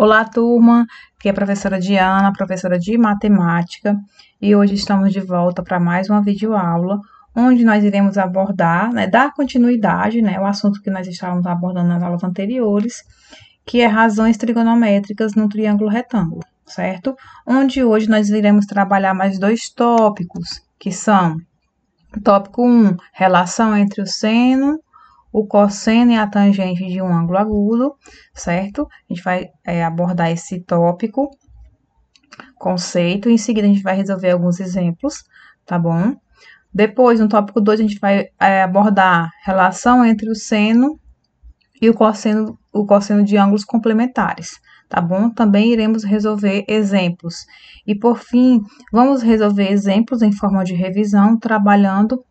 Olá, turma, aqui é a professora Diana, professora de matemática, e hoje estamos de volta para mais uma videoaula, onde nós iremos abordar, dar continuidade, ao assunto que nós estávamos abordando nas aulas anteriores, que é razões trigonométricas no triângulo retângulo, certo? Onde hoje nós iremos trabalhar mais dois tópicos, que são o tópico 1, relação entre o seno, o cosseno e a tangente de um ângulo agudo, certo? A gente vai abordar esse tópico, conceito, e em seguida a gente vai resolver alguns exemplos, tá bom? Depois, no tópico 2, a gente vai abordar relação entre o seno e o cosseno de ângulos complementares, tá bom? Também iremos resolver exemplos. E, por fim, vamos resolver exemplos em forma de revisão, trabalhando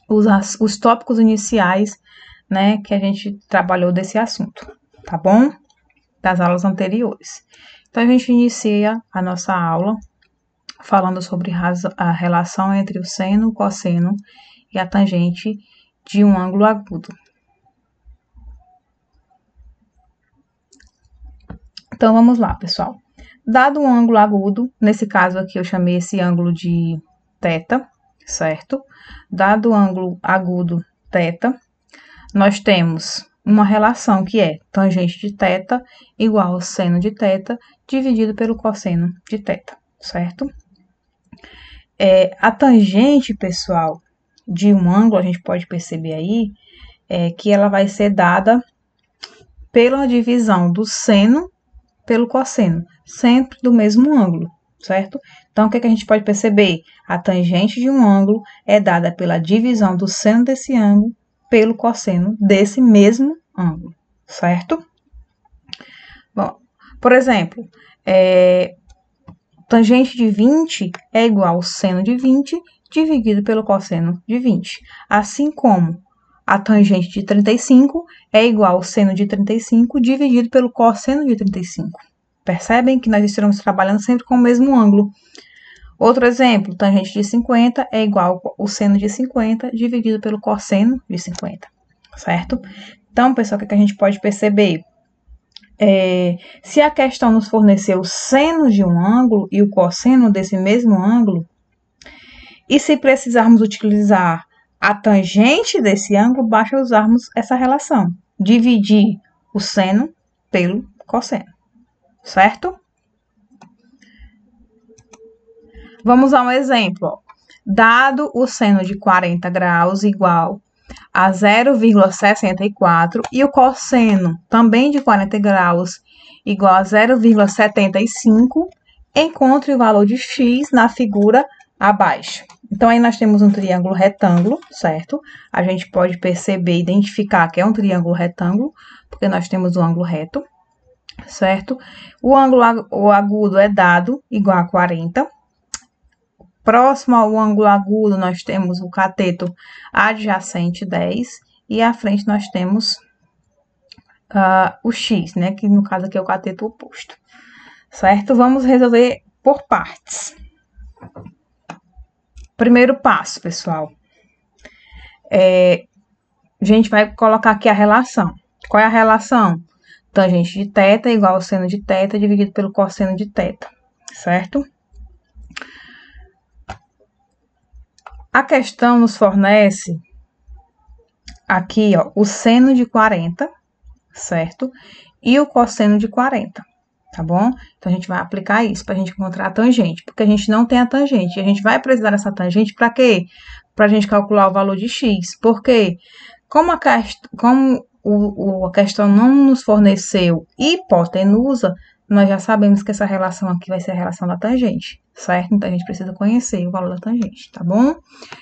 os tópicos iniciais, que a gente trabalhou desse assunto, tá bom? Das aulas anteriores. Então, a gente inicia a nossa aula falando sobre a relação entre o seno, o cosseno e a tangente de um ângulo agudo. Então, vamos lá, pessoal. Dado um ângulo agudo, nesse caso aqui eu chamei esse ângulo de θ, certo? Dado o ângulo agudo θ, nós temos uma relação que é tangente de θ igual ao seno de θ dividido pelo cosseno de θ, certo? A tangente, pessoal, de um ângulo, a gente pode perceber aí, que ela vai ser dada pela divisão do seno pelo cosseno, sempre do mesmo ângulo, certo? Então, o que a gente pode perceber? A tangente de um ângulo é dada pela divisão do seno desse ângulo pelo cosseno desse mesmo ângulo, certo? Bom, por exemplo, tangente de 20 é igual ao seno de 20 dividido pelo cosseno de 20. Assim como a tangente de 35 é igual ao seno de 35 dividido pelo cosseno de 35. Percebem que nós estamos trabalhando sempre com o mesmo ângulo. Outro exemplo, tangente de 50 é igual ao seno de 50 dividido pelo cosseno de 50, certo? Então, pessoal, o que a gente pode perceber? Se a questão nos forneceu o seno de um ângulo e o cosseno desse mesmo ângulo, e se precisarmos utilizar a tangente desse ângulo, basta usarmos essa relação, dividir o seno pelo cosseno, certo? Vamos a um exemplo. Dado o seno de 40 graus igual a 0,64 e o cosseno também de 40 graus igual a 0,75, encontre o valor de x na figura abaixo. Então, aí nós temos um triângulo retângulo, certo? A gente pode perceber, identificar que é um triângulo retângulo, porque nós temos o ângulo reto, certo? O ângulo agudo é dado igual a 40. Próximo ao ângulo agudo, nós temos o cateto adjacente 10 e à frente nós temos o x, que no caso aqui é o cateto oposto, certo? Vamos resolver por partes. Primeiro passo, pessoal, a gente vai colocar aqui a relação. Qual é a relação? Tangente de θ igual ao seno de θ dividido pelo cosseno de θ, certo? A questão nos fornece aqui, ó, o seno de 40, certo? E o cosseno de 40, tá bom? Então, a gente vai aplicar isso para a gente encontrar a tangente, porque a gente não tem a tangente. E a gente vai precisar dessa tangente para quê? Para a gente calcular o valor de x. Por quê? Como a questão não nos forneceu hipotenusa, nós já sabemos que essa relação aqui vai ser a relação da tangente, certo? Então, a gente precisa conhecer o valor da tangente, tá bom?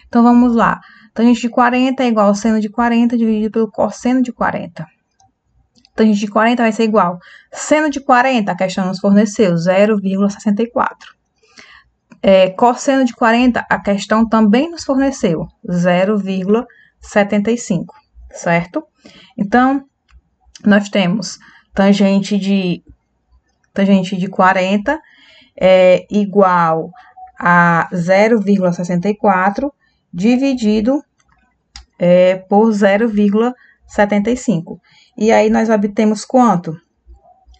Então, vamos lá. Tangente de 40 é igual ao seno de 40 dividido pelo cosseno de 40. Tangente de 40 vai ser igual. Seno de 40, a questão nos forneceu 0,64. Cosseno de 40, a questão também nos forneceu 0,75, certo? Então, nós temos tangente de 40 é igual a 0,64 dividido por 0,75. E aí, nós obtemos quanto?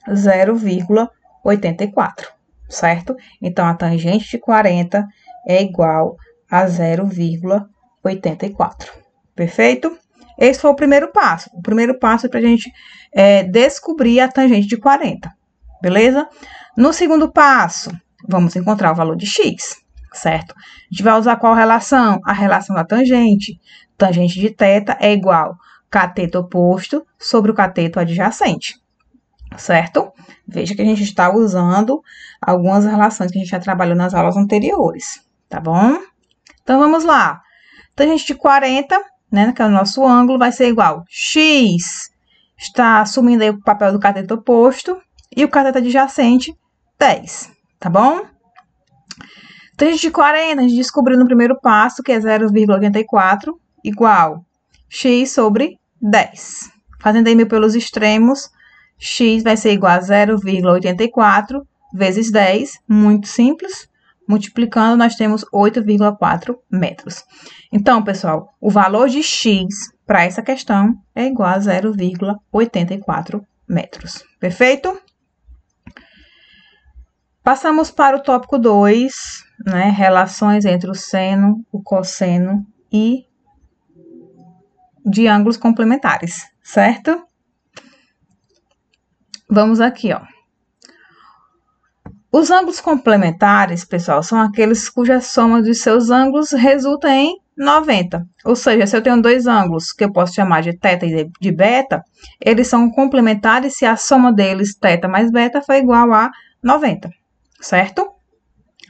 0,84, certo? Então, a tangente de 40 é igual a 0,84. Perfeito? Esse foi o primeiro passo. O primeiro passo é para a gente descobrir a tangente de 40, beleza? No segundo passo, vamos encontrar o valor de x, certo? A gente vai usar qual relação? A relação da tangente. Tangente de θ é igual cateto oposto sobre o cateto adjacente, certo? Veja que a gente está usando algumas relações que a gente já trabalhou nas aulas anteriores, tá bom? Então, vamos lá. Tangente de 40, né, que é o nosso ângulo, vai ser igual x, está assumindo aí o papel do cateto oposto, e o cateto adjacente, 10, tá bom? Tangente de 40, a gente descobriu no primeiro passo, que é 0,84, igual x sobre 10. Fazendo aí meio pelos extremos, x vai ser igual a 0,84 vezes 10, muito simples. Multiplicando, nós temos 8,4 metros. Então, pessoal, o valor de x para essa questão é igual a 0,84 metros. Perfeito? Passamos para o tópico 2, né? Relações entre o seno, o cosseno e de ângulos complementares, certo? Vamos aqui, ó. Os ângulos complementares, pessoal, são aqueles cuja soma dos seus ângulos resulta em 90. Ou seja, se eu tenho dois ângulos que eu posso chamar de θ e de beta, eles são complementares se a soma deles, θ mais beta, for igual a 90, certo?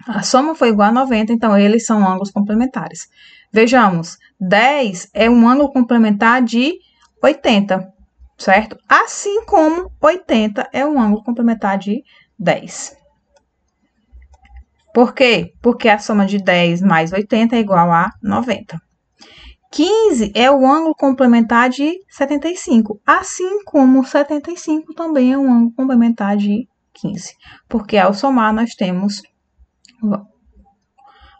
A soma foi igual a 90, então eles são ângulos complementares. Vejamos, 10 é um ângulo complementar de 80, certo? Assim como 80 é um ângulo complementar de 10. Por quê? Porque a soma de 10 mais 80 é igual a 90. 15 é o ângulo complementar de 75, assim como 75 também é um ângulo complementar de 15, porque ao somar nós temos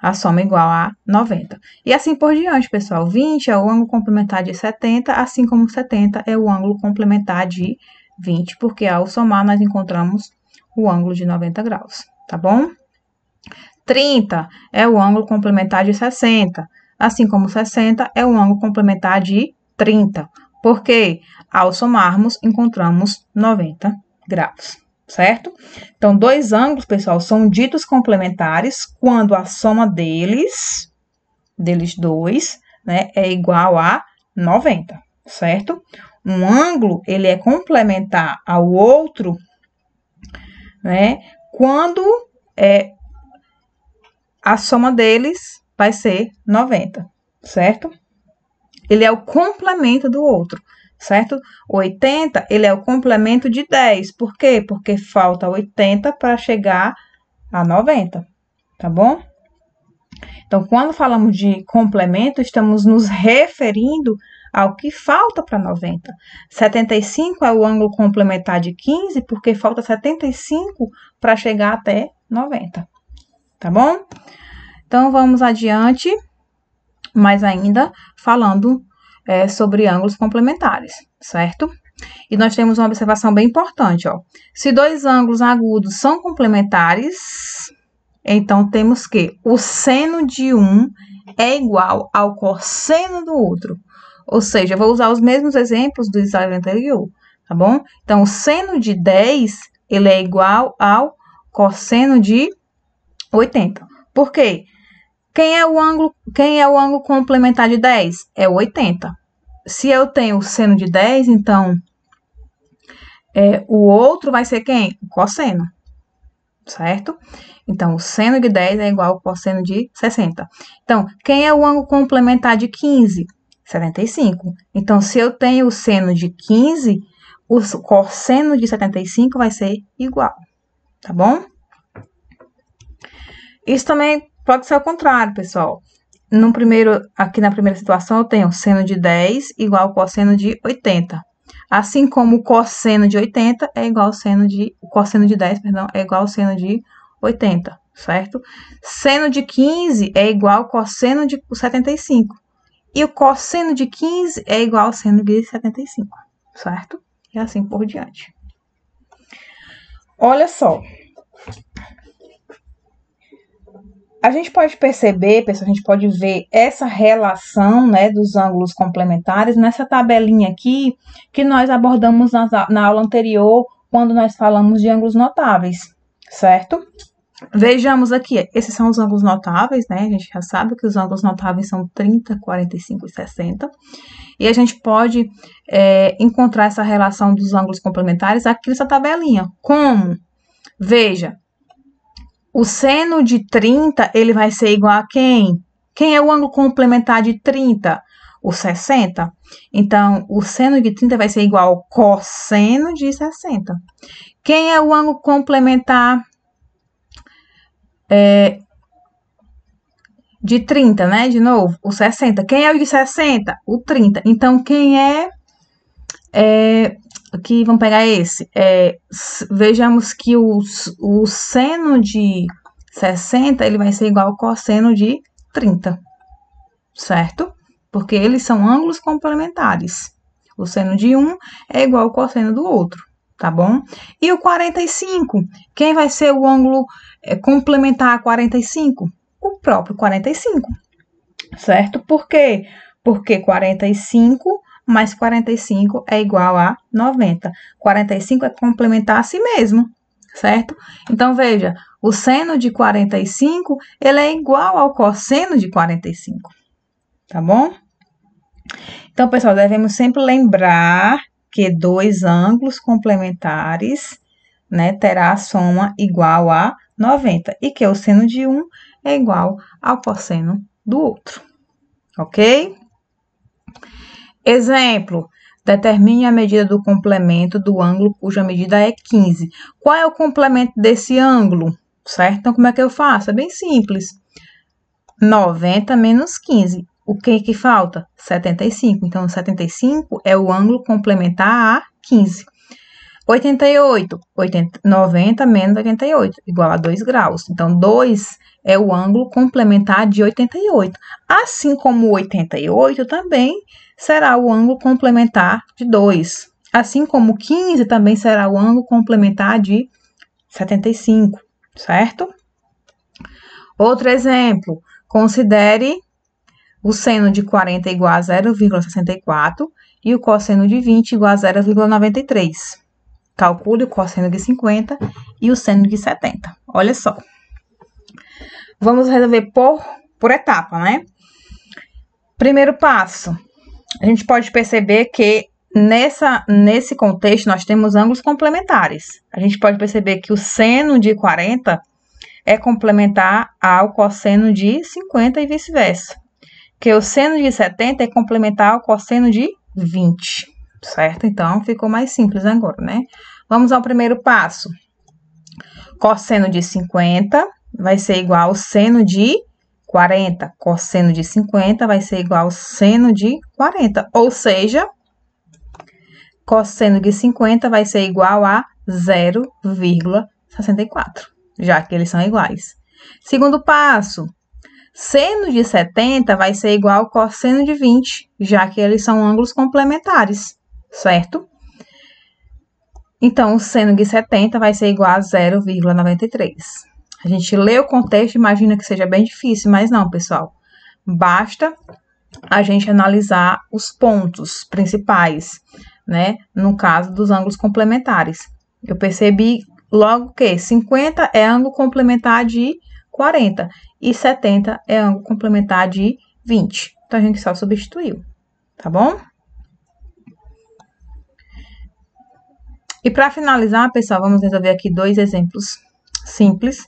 a soma igual a 90. E assim por diante, pessoal. 20 é o ângulo complementar de 70, assim como 70 é o ângulo complementar de 20, porque ao somar nós encontramos o ângulo de 90 graus, tá bom? 30 é o ângulo complementar de 60, assim como 60 é o ângulo complementar de 30, porque ao somarmos encontramos 90 graus, certo? Então, dois ângulos, pessoal, são ditos complementares quando a soma deles dois, né, é igual a 90, certo? Um ângulo, ele é complementar ao outro, né, quando a soma deles vai ser 90, certo? Ele é o complemento do outro, certo? 80, ele é o complemento de 10. Por quê? Porque falta 80 para chegar a 90, tá bom? Então, quando falamos de complemento, estamos nos referindo ao que falta para 90. 75 é o ângulo complementar de 15, porque falta 75 para chegar até 90, tá bom? Então, vamos adiante, mas ainda falando sobre ângulos complementares, certo? E nós temos uma observação bem importante, ó. Se dois ângulos agudos são complementares, então temos que o seno de um é igual ao cosseno do outro. Ou seja, eu vou usar os mesmos exemplos do slide anterior, tá bom? Então, o seno de 10, ele é igual ao cosseno de 80. Por quê? Quem é o ângulo complementar de 10? É o 80. Se eu tenho o seno de 10, então, o outro vai ser quem? O cosseno, certo? Então, o seno de 10 é igual ao cosseno de 60. Então, quem é o ângulo complementar de 15? 75. Então, se eu tenho o seno de 15, o cosseno de 75 vai ser igual, tá bom? Isso também pode ser ao contrário, pessoal. Aqui na primeira situação, eu tenho seno de 10 igual ao cosseno de 80. Assim como o cosseno de 80 é igual ao o cosseno de 10, perdão, é igual ao seno de 80, certo? Seno de 15 é igual ao cosseno de 75. E o cosseno de 15 é igual ao seno de 75, certo? E assim por diante. Olha só. A gente pode perceber, pessoal, a gente pode ver essa relação, né, dos ângulos complementares nessa tabelinha aqui que nós abordamos na aula anterior, quando nós falamos de ângulos notáveis, certo? Vejamos aqui, esses são os ângulos notáveis, né? A gente já sabe que os ângulos notáveis são 30, 45 e 60. E a gente pode encontrar essa relação dos ângulos complementares aqui nessa tabelinha. Como? Veja. O seno de 30, ele vai ser igual a quem? Quem é o ângulo complementar de 30? O 60. Então, o seno de 30 vai ser igual ao cosseno de 60. Quem é o ângulo complementar de 30, né? De novo, o 60. Quem é o de 60? O 30. Então, quem aqui, vamos pegar esse. Vejamos que o seno de 60, ele vai ser igual ao cosseno de 30, certo? Porque eles são ângulos complementares. O seno de um é igual ao cosseno do outro, tá bom? E o 45, quem vai ser o ângulo complementar a 45? O próprio 45, certo? Por quê? Porque 45 mais 45 é igual a 90. 45 é complementar a si mesmo, certo? Então, veja, o seno de 45, ele é igual ao cosseno de 45, tá bom? Então, pessoal, devemos sempre lembrar que dois ângulos complementares, né, terá a soma igual a 90, e que o seno de um é igual ao cosseno do outro, ok? Exemplo, determine a medida do complemento do ângulo cuja medida é 15. Qual é o complemento desse ângulo? Certo? Então, como é que eu faço? É bem simples. 90 menos 15. O que falta? 75. Então, 75 é o ângulo complementar a 15. 88. 90 menos 88, igual a 2 graus. Então, 2 é o ângulo complementar de 88. Assim como 88 também será o ângulo complementar de 2. Assim como 15 também será o ângulo complementar de 75, certo? Outro exemplo, considere o seno de 40 igual a 0,64 e o cosseno de 20 igual a 0,93. Calcule o cosseno de 50 e o seno de 70. Olha só. Vamos resolver por etapa, né? Primeiro passo. A gente pode perceber que nesse contexto nós temos ângulos complementares. A gente pode perceber que o seno de 40 é complementar ao cosseno de 50 e vice-versa. Que o seno de 70 é complementar ao cosseno de 20, certo? Então, ficou mais simples agora, né? Vamos ao primeiro passo. Cosseno de 50 vai ser igual ao seno de 40. Cosseno de 50 vai ser igual ao seno de 40. Ou seja, cosseno de 50 vai ser igual a 0,64, já que eles são iguais. Segundo passo, seno de 70 vai ser igual ao cosseno de 20, já que eles são ângulos complementares, certo? Então, o seno de 70 vai ser igual a 0,93. A gente lê o contexto, imagina que seja bem difícil, mas não, pessoal. Basta a gente analisar os pontos principais, né? No caso dos ângulos complementares. Eu percebi logo que 50 é ângulo complementar de 40 e 70 é ângulo complementar de 20. Então, a gente só substituiu, tá bom? E para finalizar, pessoal, vamos resolver aqui dois exemplos simples,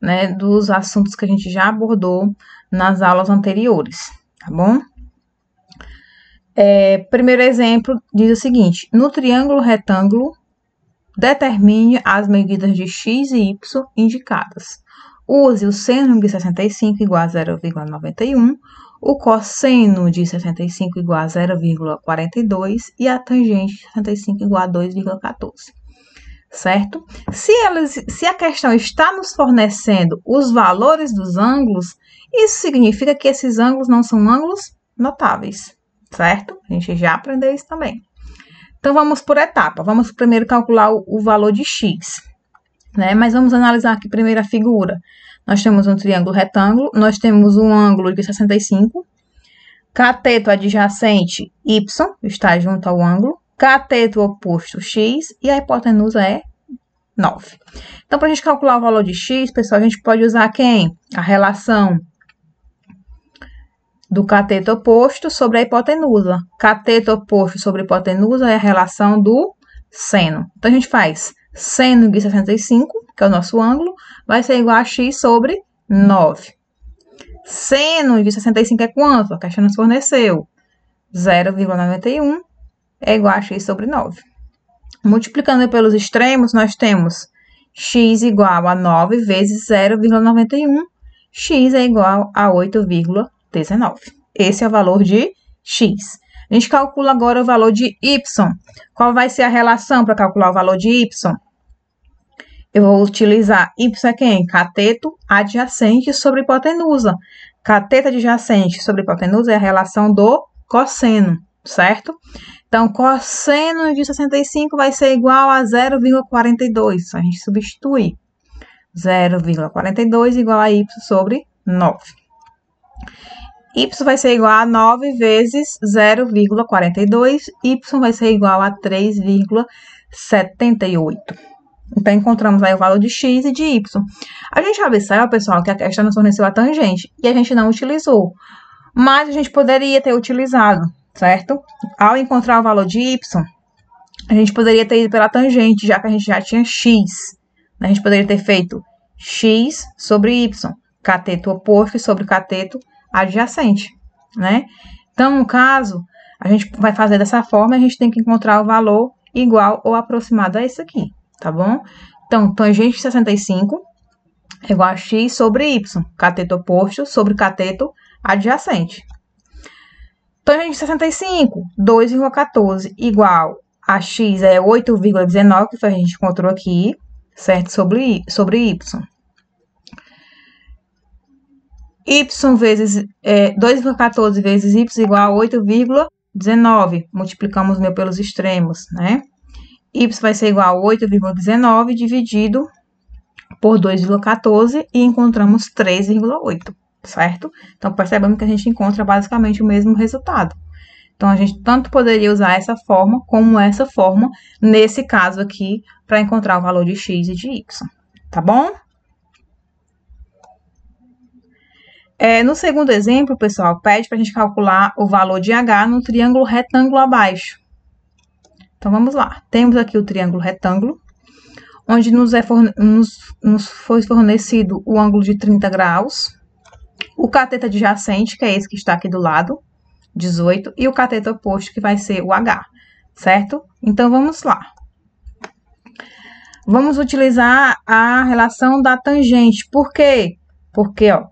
né, dos assuntos que a gente já abordou nas aulas anteriores, tá bom? Primeiro exemplo diz o seguinte: no triângulo retângulo, determine as medidas de x e y indicadas. Use o seno de 65 igual a 0,91, o cosseno de 65 igual a 0,42 e a tangente de 65 igual a 2,14. Certo? Se a questão está nos fornecendo os valores dos ângulos, isso significa que esses ângulos não são ângulos notáveis, certo? A gente já aprendeu isso também. Então, vamos por etapa. Vamos primeiro calcular o valor de x. né? Mas vamos analisar aqui primeiro a figura. Nós temos um triângulo retângulo, nós temos um ângulo de 65, cateto adjacente y está junto ao ângulo, cateto oposto x e a hipotenusa é 9. Então, para a gente calcular o valor de x, pessoal, a gente pode usar quem? A relação do cateto oposto sobre a hipotenusa. Cateto oposto sobre hipotenusa é a relação do seno. Então, a gente faz seno de 65, que é o nosso ângulo, vai ser igual a x sobre 9. Seno de 65 é quanto? A questão nos forneceu 0,91 é igual a x sobre 9. Multiplicando pelos extremos, nós temos x igual a 9 vezes 0,91. X é igual a 8,19. Esse é o valor de x. A gente calcula agora o valor de y. Qual vai ser a relação para calcular o valor de y? Eu vou utilizar y é quem? Cateto adjacente sobre hipotenusa. Cateto adjacente sobre hipotenusa é a relação do cosseno, certo? Então, cosseno de 65 vai ser igual a 0,42. A gente substitui 0,42 igual a y sobre 9. Y vai ser igual a 9 vezes 0,42. Y vai ser igual a 3,78. Então, encontramos aí o valor de x e de y. A gente observa, pessoal, que a questão nos forneceu a tangente e a gente não utilizou. Mas a gente poderia ter utilizado, certo? Ao encontrar o valor de y, a gente poderia ter ido pela tangente, já que a gente já tinha x. A gente poderia ter feito x sobre y, cateto oposto sobre cateto adjacente, né? Então, no caso, a gente vai fazer dessa forma, a gente tem que encontrar o valor igual ou aproximado a esse aqui, tá bom? Então, tangente de 65 é igual a x sobre y, cateto oposto sobre cateto adjacente. Tangente de 65, 2,14 igual a x é 8,19, que foi a gente encontrou aqui, certo? Sobre y. Y vezes 2,14 vezes y igual a 8,19. Multiplicamos o meu pelos extremos, né? Y vai ser igual a 8,19 dividido por 2,14 e encontramos 3,8, certo? Então, percebemos que a gente encontra basicamente o mesmo resultado. Então, a gente tanto poderia usar essa forma como essa forma, nesse caso aqui, para encontrar o valor de x e de y, tá bom? No segundo exemplo, pessoal, pede para a gente calcular o valor de h no triângulo retângulo abaixo. Então, vamos lá. Temos aqui o triângulo retângulo, onde nos foi fornecido o ângulo de 30 graus, o cateto adjacente, que é esse que está aqui do lado, 18, e o cateto oposto, que vai ser o h, certo? Então, vamos lá. Vamos utilizar a relação da tangente. Por quê? Porque, ó,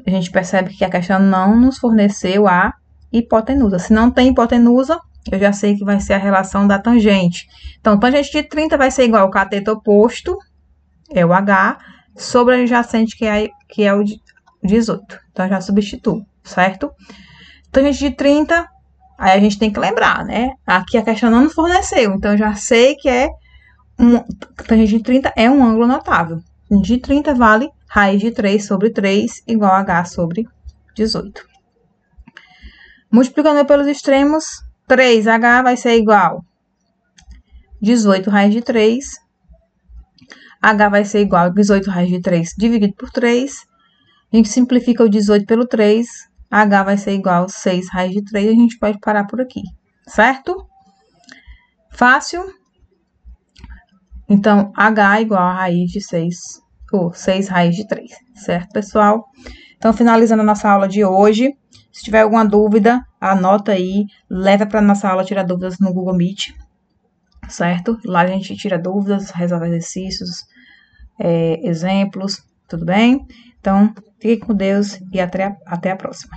a gente percebe que a questão não nos forneceu a hipotenusa. Se não tem hipotenusa, eu já sei que vai ser a relação da tangente. Então, tangente de 30 vai ser igual ao cateto oposto, é o h, sobre a adjacente, que é o 18. Então, já substituo, certo? Tangente de 30, aí a gente tem que lembrar, né? Aqui a questão não nos forneceu, então eu já sei que tangente de 30 é um ângulo notável. De 30 vale raiz de 3 sobre 3 igual a h sobre 18. Multiplicando pelos extremos, 3h vai ser igual a 18 raiz de 3. H vai ser igual a 18 raiz de 3 dividido por 3. A gente simplifica o 18 pelo 3. H vai ser igual a 6 raiz de 3. A gente pode parar por aqui, certo? Fácil? Então, H igual a raiz de 6, ou 6 raiz de 3, certo, pessoal? Então, finalizando a nossa aula de hoje, se tiver alguma dúvida, anota aí, leva para a nossa aula tirar dúvidas no Google Meet, certo? Lá a gente tira dúvidas, resolve exercícios, exemplos, tudo bem? Então, fique com Deus e até a próxima.